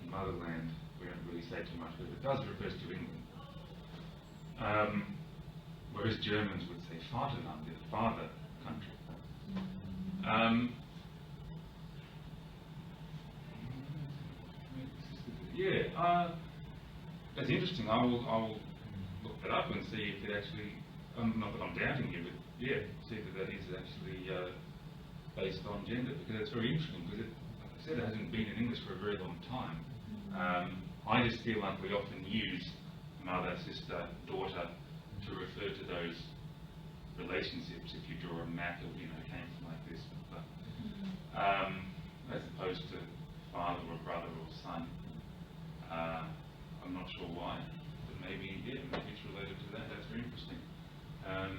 Motherland, we don't really say too much, but it does refers to England. Whereas Germans would say Vaterland, the father country. That's interesting. I will look that up and see if it actually, not that I'm doubting you, but yeah, see if that is actually based on gender, because it's very interesting, because like I said, it hasn't been in English for a very long time. I just feel like we often use mother, sister, daughter to refer to those relationships. If you draw a map, it came from like this, but, as opposed to father or brother or son. I'm not sure why, but maybe it's related to that. That's very interesting. Okay.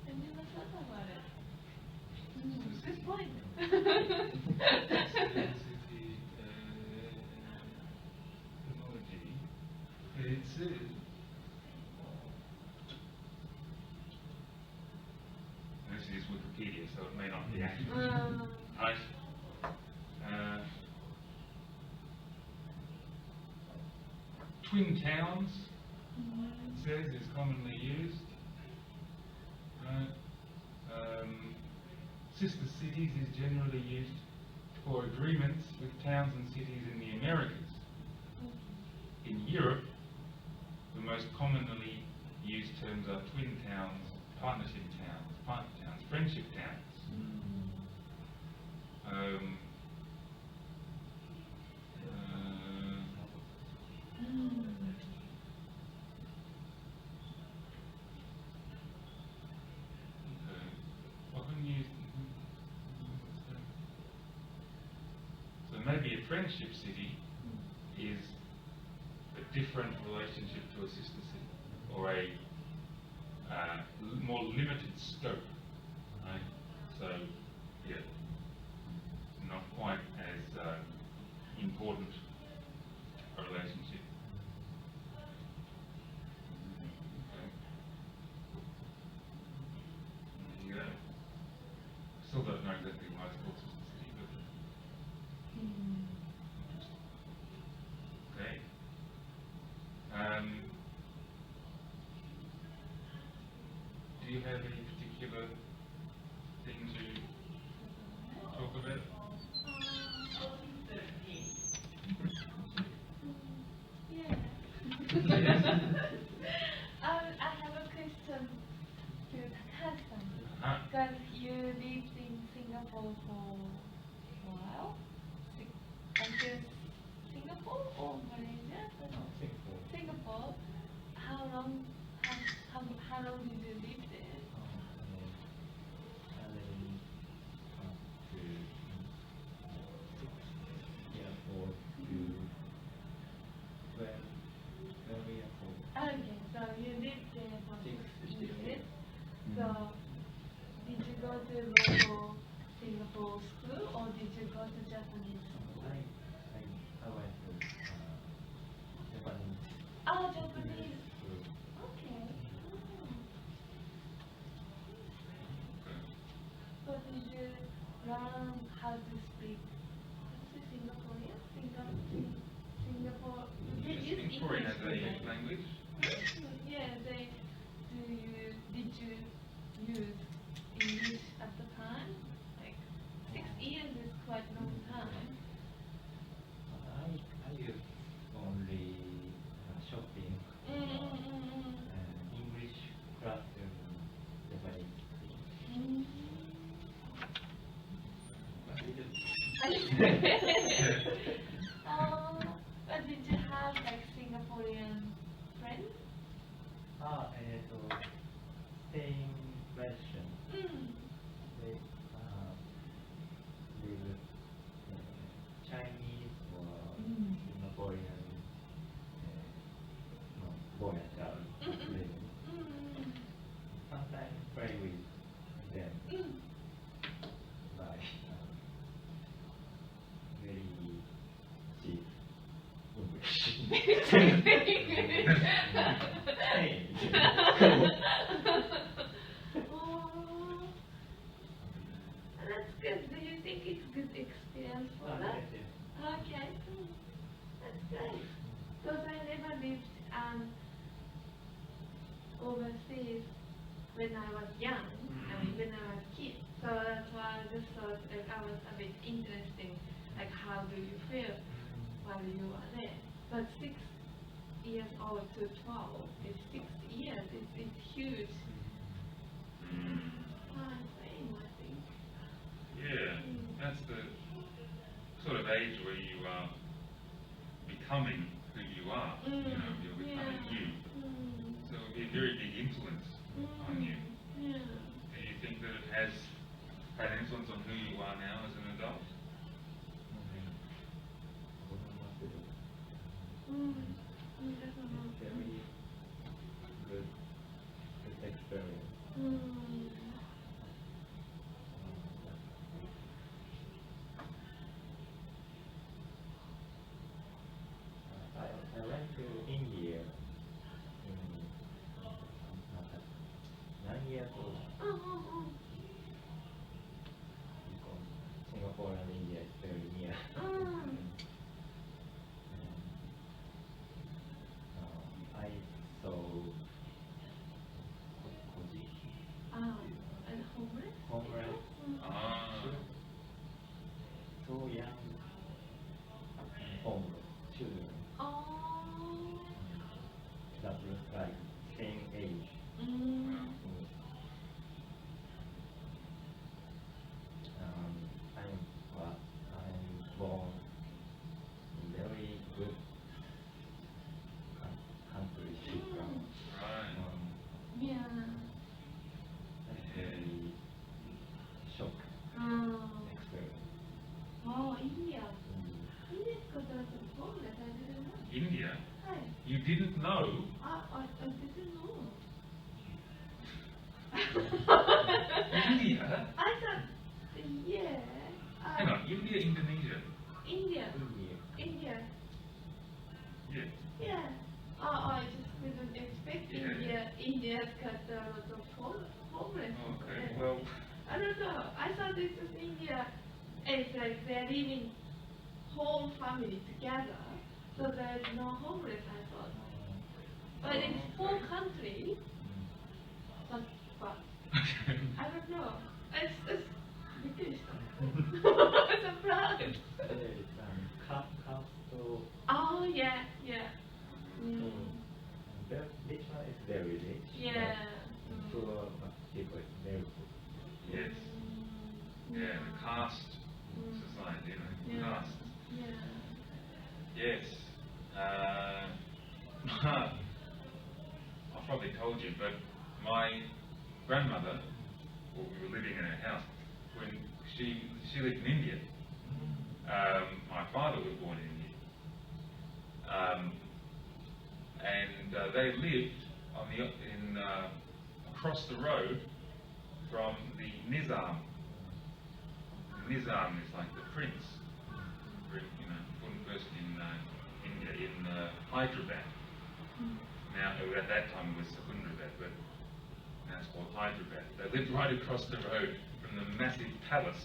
I never thought about it. Good point. It's this is Wikipedia, so it may not be accurate. Right. Twin towns, it says, is commonly used. Right. Sister cities is generally used for agreements with towns and cities in the Americas. In Europe, the most commonly used terms are twin towns, partnership towns, partner towns, friendship towns. Often used. So maybe a friendship city is a different relationship to a sister city, or a more limited scope, right? So, yeah, not quite as important provides consistency. Okay. Do you have any particular thing to talk about? Yeah. I have a question to Takahashi-san. Because you lived in Singapore for a while? Until Singapore or Malaysia? Singapore. How long did you live there? Okay, so you lived there for 6 years. So, did you go to local Singapore school or did you go to Japanese school? I went to Japanese. Oh, Japanese. Okay. So did you learn how to speak Singaporean? Singapore. They use Singaporean as a English. language? Yeah, did you use English at the time? Like 6 years is quite a long time. I use only shopping, English classroom, Japanese. But did you have like Singaporean friends? Same question. They live Chinese or Singaporean boy and girl living. Sometimes play with them by very cheap English. That's good. Do you think it's good experience for that? Okay. That's great. Because I never lived overseas when I was young. When I was a kid. So that's why I just thought I was a bit interesting. Like how do you feel while you are there? But 6 years old to 12 is 6 years. It's huge. Time frame, I think. Yeah, that's the sort of age where you are becoming who you are. You're becoming you. So it'll be a very big influence on you. Yeah. Do you think that it has had an influence on who you are now as an adult? Very good experience. I went to India in 9 years old. Because Singapore and India is very near. I saw Koji, And homeless? homeless, so young, homeless children that look like same age. I'm born in very good country, background. Right. Yeah. Very shock experience. Oh, India. India's got a lot of homeless. I didn't know. India? Hi. You didn't know? I didn't know. India? I thought, yeah. Hang on, India, Indonesia? India. India. Yeah. Yeah. I just didn't expect Yeah. India. India's got a lot of homeless. Okay, well, I don't know. I thought it was India yeah, it's like they're living whole family together, so there's no homeless, I thought. But in poor country, but I don't know. It's British. Surprise. Capital. Oh yeah, yeah. Rich one is very rich. Yeah. but Poor people is very poor. Yes. Yeah, the caste society, you know, caste. Yeah. Yes. I've probably told you, but my grandmother, well, we were living in her house when she lived in India. My father was born in India, and they lived on across the road from the Nizam. Nizam is like the prince, you know, important person in India, in Hyderabad. Now, at that time it was Secunderabad, but now it's called Hyderabad. They lived right across the road from the massive palace,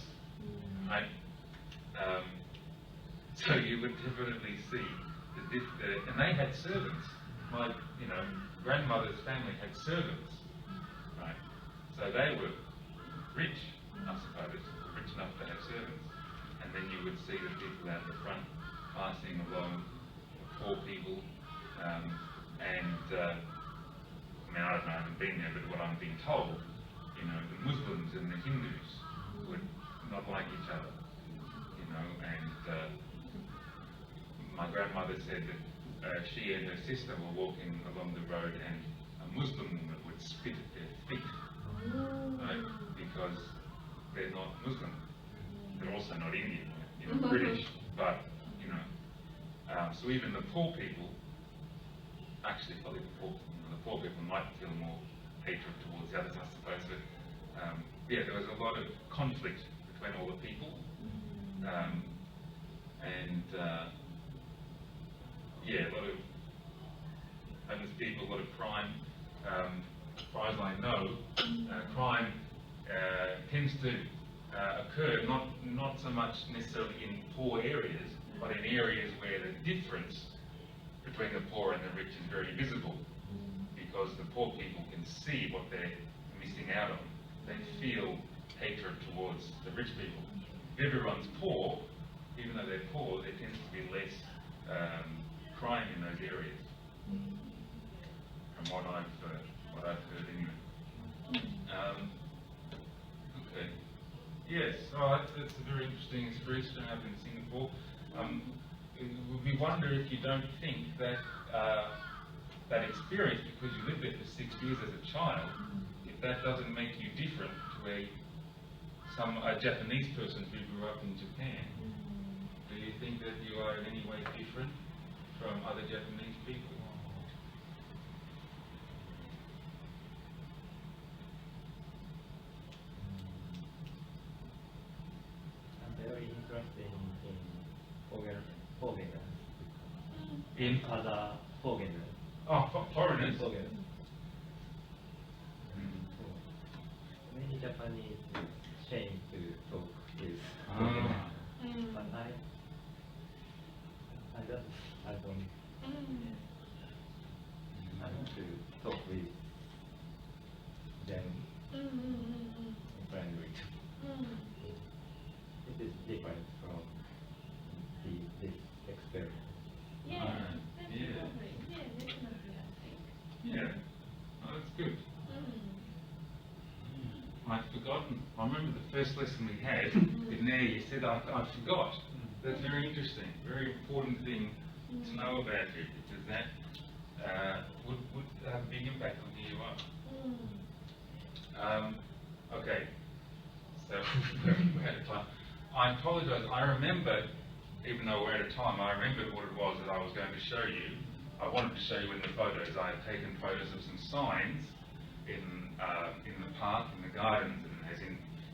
right? So you would definitely see and they had servants. My, you know, grandmother's family had servants, right? So they were rich, I suppose, rich enough to have servants. And then you would see the people out the front passing along, poor people, and I mean, I don't know, I haven't been there, but what I'm being told, you know, the Muslims and the Hindus would not like each other, you know, and my grandmother said that she and her sister were walking along the road and a Muslim woman would spit at their feet, right, because they're not Muslim. They're also not Indian, you know, British, but, you know, so even the poor people, actually probably the poor people might feel more hatred towards the others, I suppose, but yeah, there was a lot of conflict between all the people, and yeah, a lot of homeless people, a lot of crime. As far as I know, crime tends to occur not so much necessarily in poor areas, but in areas where the difference between the poor and the rich is very visible, because the poor people can see what they're missing out on. They feel hatred towards the rich people. If everyone's poor, even though they're poor, there tends to be less crime in those areas, from what I've heard anyway. Okay. Yes, that's a very interesting experience to have in Singapore. We wonder if you don't think that that experience, because you lived there for 6 years as a child, if that doesn't make you different to a Japanese person who grew up in Japan. Do you think that you are in any way different from other Japanese people? I'm very interested in foreigners. In Other foreigners. oh, foreigners. Foreigners. Many Japanese shame to talk with foreigners. But I don't I want to talk with them friendly. It is different from this experience. Yeah, Alright, that's yeah. lovely. Yeah, definitely, I think. Yeah, oh, that's good. I'd forgotten. I remember the first lesson we had, and now you said I forgot. That's very interesting, very important thing to know about you, because that would have a big impact on who you are. Okay, so we're out of time. I apologise. I remembered, even though we're out of time, I remembered what it was that I was going to show you. I wanted to show you in the photos. I had taken photos of some signs in the park, in the gardens, and it has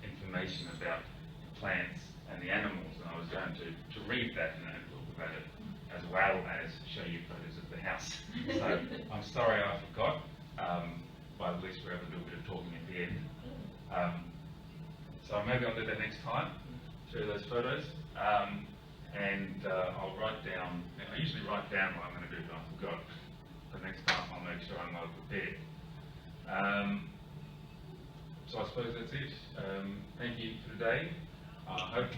information about the plants and the animals, and I was going to read that and talk about it, as well as show you photos of the house. So I'm sorry I forgot, but at least we're able to do a bit of talking at the end. So maybe I'll do that next time. share those photos. And I'll write down, I usually write down what I'm going to do, but I forgot. The next time I'll make sure I'm well prepared. So I suppose that's it. Thank you for today. I hope